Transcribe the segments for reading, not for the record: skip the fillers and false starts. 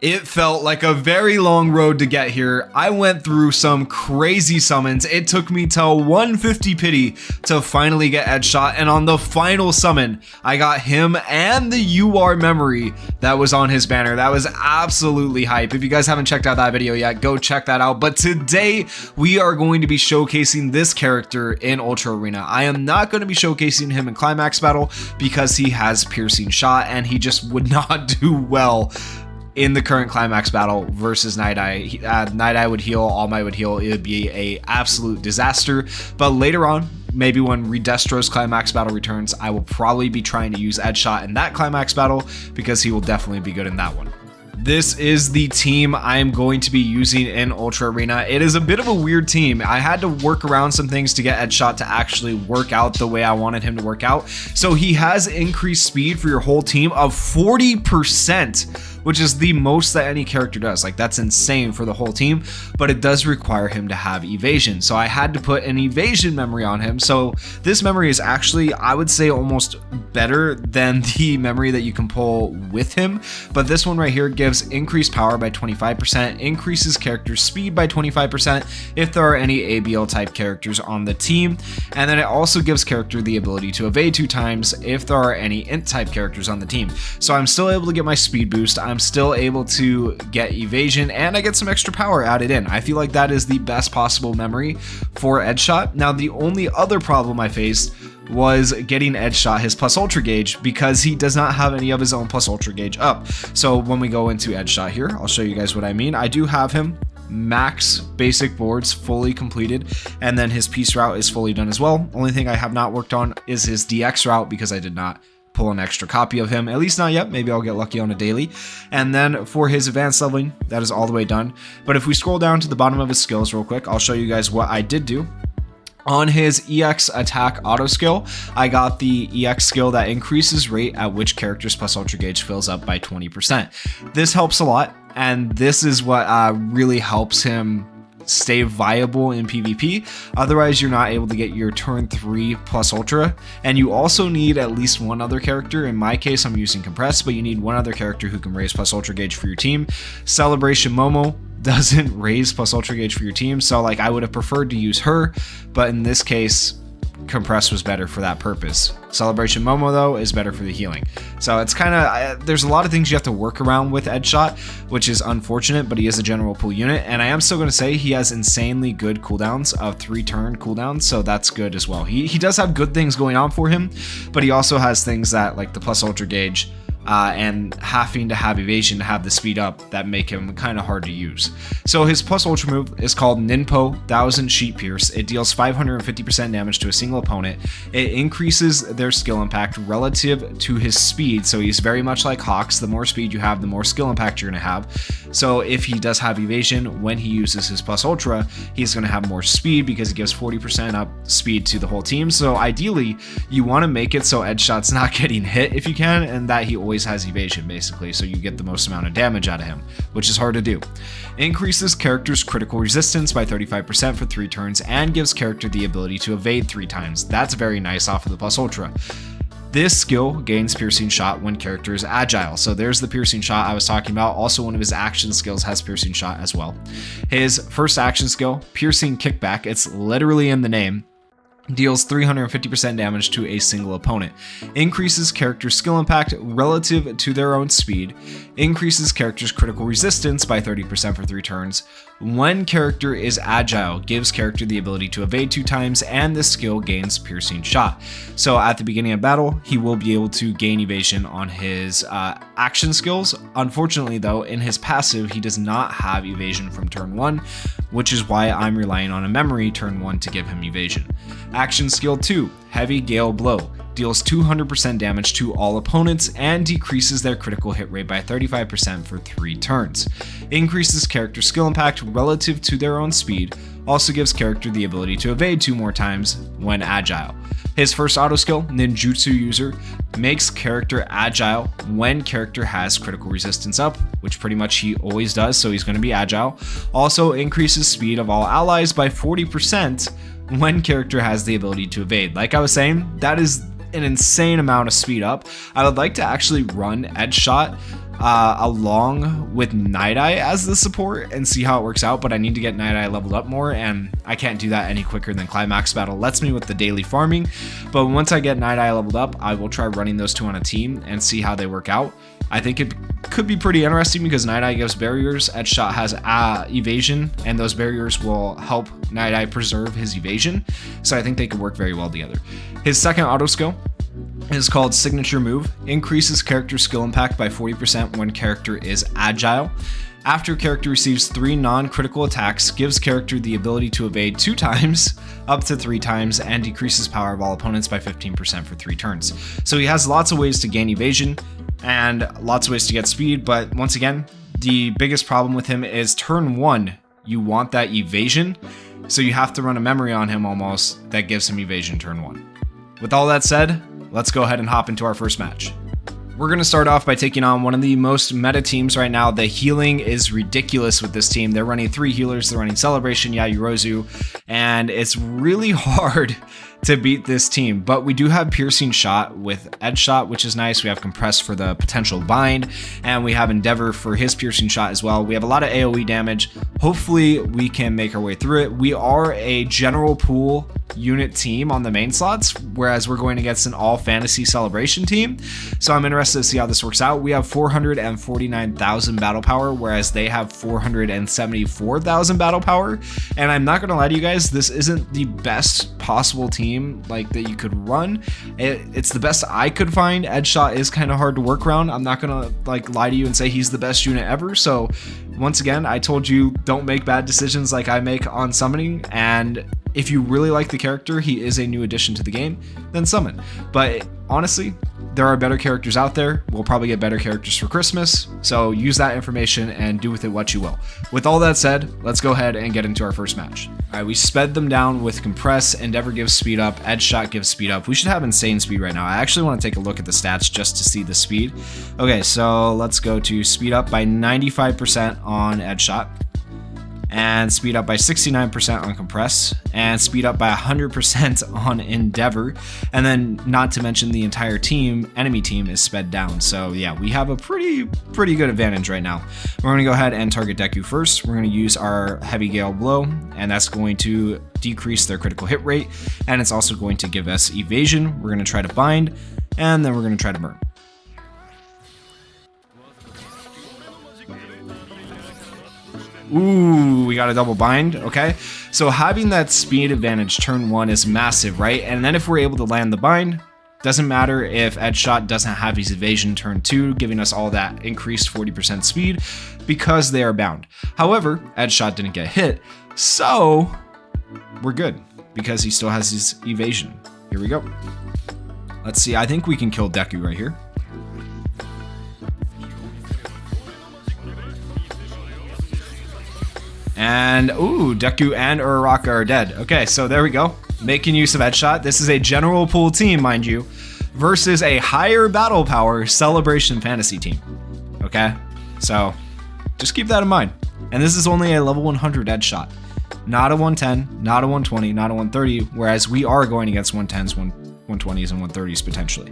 It felt like a very long road to get here. I went through some crazy summons. It took me till 150 pity to finally get Edshot, and on the final summon, I got him and the UR memory that was on his banner. That was absolutely hype. If you guys haven't checked out that video yet, go check that out. But today, we are going to be showcasing this character in Ultra Arena. I am not going to be showcasing him in Climax Battle because he has Piercing Shot, and he just would not do well in the current Climax Battle versus Night Eye. Night Eye would heal, All Might would heal. It would be a absolute disaster. But later on, maybe when Redestro's Climax Battle returns, I will probably be trying to use Edshot in that Climax Battle because he will definitely be good in that one. This is the team I am going to be using in Ultra Arena. It is a bit of a weird team. I had to work around some things to get Edshot to actually work out the way I wanted him to work out. So he has increased speed for your whole team of 40%, which is the most that any character does. Like, that's insane for the whole team, but it does require him to have evasion. So I had to put an evasion memory on him. So this memory is actually, I would say, almost better than the memory that you can pull with him. But this one right here gives increased power by 25%, increases character speed by 25% if there are any ABL type characters on the team, and then it also gives character the ability to evade 2 times if there are any int type characters on the team. So I'm still able to get my speed boost, I'm still able to get evasion, and I get some extra power added in. I feel like that is the best possible memory for Edshot. Now, the only other problem I faced was getting Edshot his plus ultra gauge because he does not have any of his own plus ultra gauge up. So when we go into Edshot here, I'll show you guys what I mean. I do have him max basic boards fully completed, and then his peace route is fully done as well. Only thing I have not worked on is his DX route because I did not pull an extra copy of him, at least not yet. Maybe I'll get lucky on a daily. And then for his advanced leveling, that is all the way done. But if we scroll down to the bottom of his skills real quick, I'll show you guys what I did do. On his EX attack auto skill, I got the EX skill that increases rate at which character's plus ultra gauge fills up by 20%. This helps a lot, and this is what really helps him stay viable in PvP. Otherwise, you're not able to get your turn 3 plus ultra, and you also need at least one other character. In my case, I'm using Compress, but you need one other character who can raise plus ultra gauge for your team. Celebration Momo doesn't raise plus ultra gauge for your team, so like I would have preferred to use her, but in this case, Compress was better for that purpose. Celebration Momo though is better for the healing. So it's kind of, there's a lot of things you have to work around with Edshot, which is unfortunate, but he is a general pool unit, and I am still going to say he has insanely good cooldowns of 3 turn cooldowns, so that's good as well. He does have good things going on for him, but he also has things that, like the plus ultra gauge, and having to have evasion to have the speed up that make him kind of hard to use. So his plus ultra move is called Ninpo 1000 Sheet Pierce. It deals 550% damage to a single opponent. It increases their skill impact relative to his speed, so he's very much like Hawks. The more speed you have, the more skill impact you're going to have. So if he does have evasion, when he uses his plus ultra, he's going to have more speed because it gives 40% up speed to the whole team. So ideally, you want to make it so Edshot's not getting hit if you can, and that he always has evasion basically, so you get the most amount of damage out of him, which is hard to do. Increases character's critical resistance by 35% for 3 turns and gives character the ability to evade 3 times. That's very nice off of the plus ultra. This skill gains Piercing Shot when character is agile. So there's the Piercing Shot I was talking about. Also, one of his action skills has Piercing Shot as well. His first action skill, Piercing Kickback, it's literally in the name, deals 350% damage to a single opponent, increases character skill impact relative to their own speed, increases character's critical resistance by 30% for 3 turns. When character is agile, gives character the ability to evade 2 times, and this skill gains Piercing Shot. So at the beginning of battle, he will be able to gain evasion on his action skills. Unfortunately though, in his passive, he does not have evasion from turn 1, which is why I'm relying on a memory turn 1 to give him evasion. Action skill 2, Heavy Gale Blow, deals 200% damage to all opponents and decreases their critical hit rate by 35% for 3 turns. Increases character skill impact relative to their own speed, also gives character the ability to evade 2 more times when agile. His first auto skill, Ninjutsu User, makes character agile when character has critical resistance up, which pretty much he always does, so he's going to be agile. Also increases speed of all allies by 40% when character has the ability to evade. Like I was saying, that is an insane amount of speed up. I would like to actually run Edshot along with Night Eye as the support and see how it works out, but I need to get Night Eye leveled up more, and I can't do that any quicker than Climax Battle lets me with the daily farming. But once I get Night Eye leveled up, I will try running those two on a team and see how they work out. I think it could be pretty interesting because Night Eye gives barriers, Edshot has evasion, and those barriers will help Night Eye preserve his evasion, so I think they could work very well together. His second auto skill is called Signature Move, increases character skill impact by 40% when character is agile. After character receives 3 non-critical attacks, gives character the ability to evade 2 times, up to 3 times, and decreases power of all opponents by 15% for 3 turns. So he has lots of ways to gain evasion and lots of ways to get speed, but once again, the biggest problem with him is turn 1, you want that evasion, so you have to run a memory on him almost that gives him evasion turn 1. With all that said, let's go ahead and hop into our first match. We're going to start off by taking on one of the most meta teams right now. The healing is ridiculous with this team. They're running 3 healers, they're running Celebration, Yayurozu, and it's really hard to beat this team, but we do have Piercing Shot with Edshot, which is nice. We have Compress for the potential bind, and we have Endeavor for his Piercing Shot as well. We have a lot of AoE damage. Hopefully we can make our way through it. We are a general pool unit team on the main slots, whereas we're going against an all fantasy celebration team, so I'm interested to see how this works out. We have 449,000 battle power, whereas they have 474,000 battle power, and I'm not gonna lie to you guys, this isn't the best possible team like that you could run. It's the best I could find. Edshot is kind of hard to work around. I'm not gonna like lie to you and say he's the best unit ever, so once again, I told you don't make bad decisions like I make on summoning, and if you really like the character, he is a new addition to the game, then summon. But honestly, there are better characters out there. We'll probably get better characters for Christmas, so use that information and do with it what you will. With all that said, let's go ahead and get into our first match. All right, we sped them down with Compress, Endeavor gives speed up, Edshot gives speed up. We should have insane speed right now. I actually want to take a look at the stats just to see the speed. Okay, so let's go to speed up by 95% on Edshot, and speed up by 69% on Compress, and speed up by 100% on Endeavor, and then not to mention the entire team, enemy team, is sped down. So yeah, we have a pretty good advantage right now. We're going to go ahead and target Deku first. We're going to use our Heavy Gale Blow, and that's going to decrease their critical hit rate, and it's also going to give us evasion. We're going to try to bind, and then we're going to try to burn. Ooh, we got a double bind. Okay, so having that speed advantage turn 1 is massive, right? And then if we're able to land the bind, doesn't matter if Edshot doesn't have his evasion turn 2, giving us all that increased 40% speed because they are bound. However, Edshot didn't get hit, so we're good because he still has his evasion. Here we go. Let's see, I think we can kill Deku right here. And, ooh, Deku and Uraraka are dead. Okay, so there we go. Making use of Edshot. This is a general pool team, mind you, versus a higher battle power Celebration Fantasy team. Okay, so just keep that in mind. And this is only a level 100 Edshot. Not a 110, not a 120, not a 130, whereas we are going against 110s, 120s, and 130s potentially.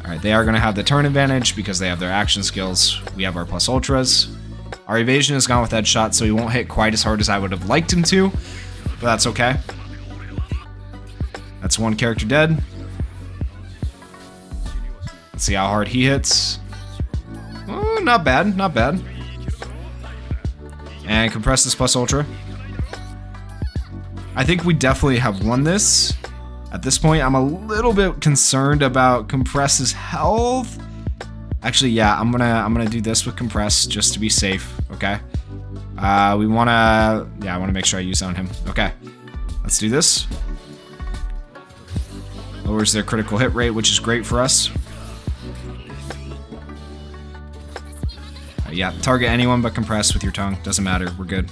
Alright, they are going to have the turn advantage because they have their action skills. We have our plus ultras. Our evasion has gone with Edshot, so he won't hit quite as hard as I would have liked him to, but that's okay. That's one character dead. Let's see how hard he hits. Oh, not bad, not bad. And Compress this plus ultra. I think we definitely have won this. At this point, I'm a little bit concerned about Compress's health. Actually, yeah, I'm gonna do this with Compress just to be safe. Okay. I want to make sure I use that on him. Okay. Let's do this. Lowers their critical hit rate, which is great for us. Yeah, target anyone but Compress with your tongue. Doesn't matter. We're good.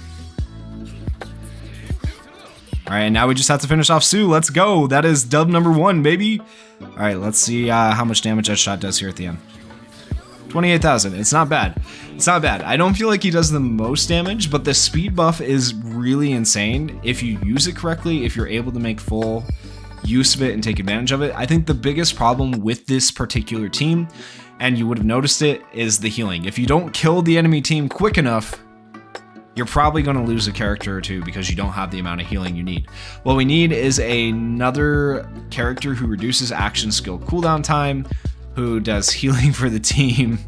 Alright, and now we just have to finish off Sue. Let's go. That is dub number 1, baby. Alright, let's see how much damage Edshot does here at the end. 28,000. It's not bad. It's not bad. I don't feel like he does the most damage, but the speed buff is really insane if you use it correctly, if you're able to make full use of it and take advantage of it. I think the biggest problem with this particular team and you would have noticed it, is the healing. If you don't kill the enemy team quick enough, you're probably going to lose a character or two because you don't have the amount of healing you need. What we need is another character who reduces action skill cooldown time, who does healing for the team,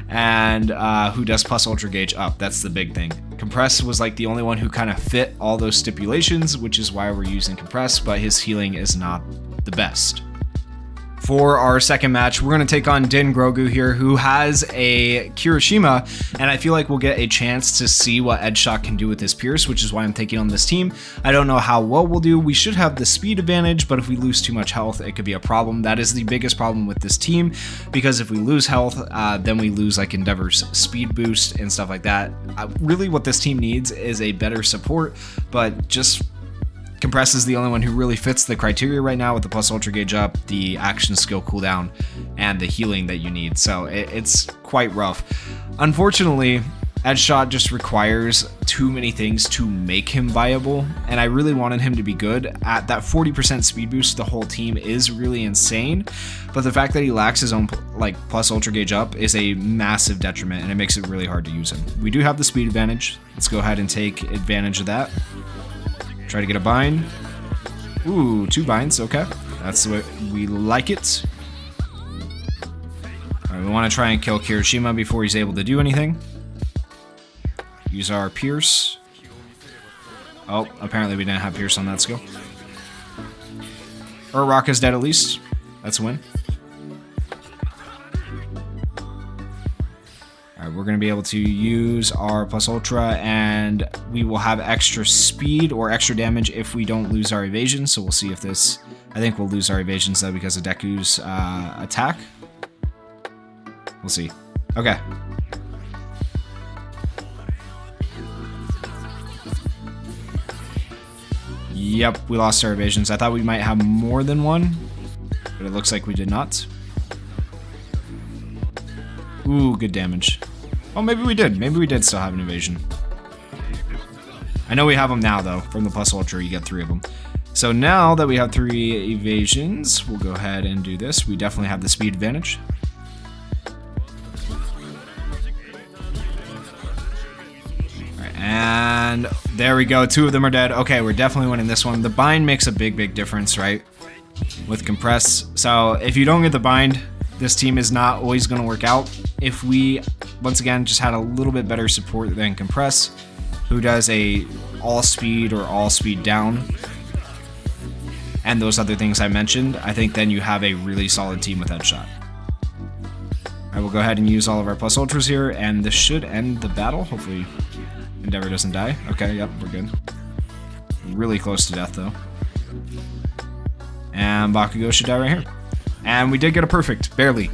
and who does plus ultra gauge up. That's the big thing. Compress was like the only one who kind of fit all those stipulations, which is why we're using Compress, but his healing is not the best. For our second match, we're going to take on Din Grogu here, who has a Kirishima, and I feel like we'll get a chance to see what Edshot can do with his Pierce, which is why I'm taking on this team. I don't know how well we'll do. We should have the speed advantage, but if we lose too much health, it could be a problem. That is the biggest problem with this team, because if we lose health, then we lose like Endeavor's speed boost and stuff like that. Really what this team needs is a better support, but just Compress is the only one who really fits the criteria right now with the plus ultra gauge up, the action skill cooldown, and the healing that you need. So it's quite rough. Unfortunately, Edshot just requires too many things to make him viable, and I really wanted him to be good. At that 40% speed boost, the whole team is really insane, but the fact that he lacks his own like plus ultra gauge up is a massive detriment, and it makes it really hard to use him. We do have the speed advantage. Let's go ahead and take advantage of that. Try to get a bind. Ooh, 2 binds, okay. That's the way we like it. Alright, we want to try and kill Kirishima before he's able to do anything. Use our Pierce. Oh, apparently we didn't have Pierce on that skill. Uraraka is dead at least. That's a win. Alright, we're going to be able to use our plus ultra, and we will have extra speed or extra damage if we don't lose our evasion. So we'll see if this... I think we'll lose our evasions though because of Deku's attack. We'll see. Okay. Yep, we lost our evasions. I thought we might have more than one, but it looks like we did not. Ooh, good damage. Oh, maybe we did. Maybe we did still have an evasion. I know we have them now, though. From the plus ultra, you get 3 of them. So now that we have 3 evasions, we'll go ahead and do this. We definitely have the speed advantage. Alright, and there we go. 2 of them are dead. Okay, we're definitely winning this one. The bind makes a big, big difference, right? With Compress. So if you don't get the bind, this team is not always going to work out. If we, once again, just had a little bit better support than Compress, who does a all speed or all speed down, and those other things I mentioned, I think then you have a really solid team with Edshot. I will go ahead and use all of our plus ultras here, and this should end the battle. Hopefully Endeavor doesn't die. Okay, yep, we're good. Really close to death, though. And Bakugo should die right here. And we did get a perfect, barely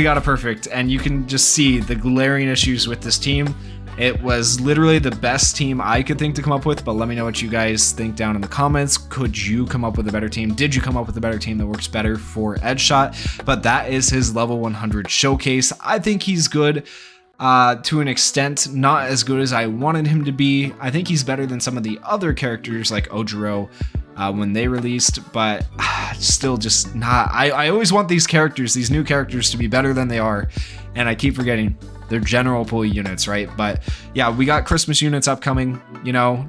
got a perfect, and you can just see the glaring issues with this team. It was literally the best team I could think to come up with, but let me know what you guys think down in the comments. Could you come up with a better team? Did you come up with a better team that works better for Edshot? But that is his level 100 showcase. I think he's good to an extent, not as good as I wanted him to be. I think he's better than some of the other characters like Ojiro when they released, but still just not. I always want these characters, these new characters, to be better than they are, and I keep forgetting they're general pull units, right? But yeah, we got Christmas units upcoming, you know.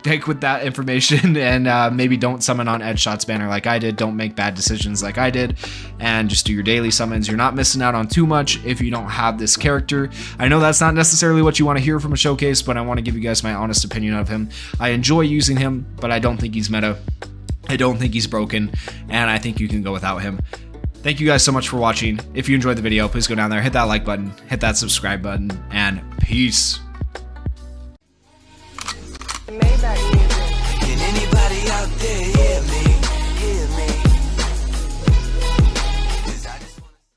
Take with that information, and maybe don't summon on Edshot's banner like I did. Don't make bad decisions like I did, and just do your daily summons. You're not missing out on too much if you don't have this character. I know that's not necessarily what you want to hear from a showcase, but I want to give you guys my honest opinion of him. I enjoy using him, but I don't think he's meta. I don't think he's broken, and I think you can go without him. Thank you guys so much for watching. If you enjoyed the video, please go down there, hit that like button, hit that subscribe button, and peace.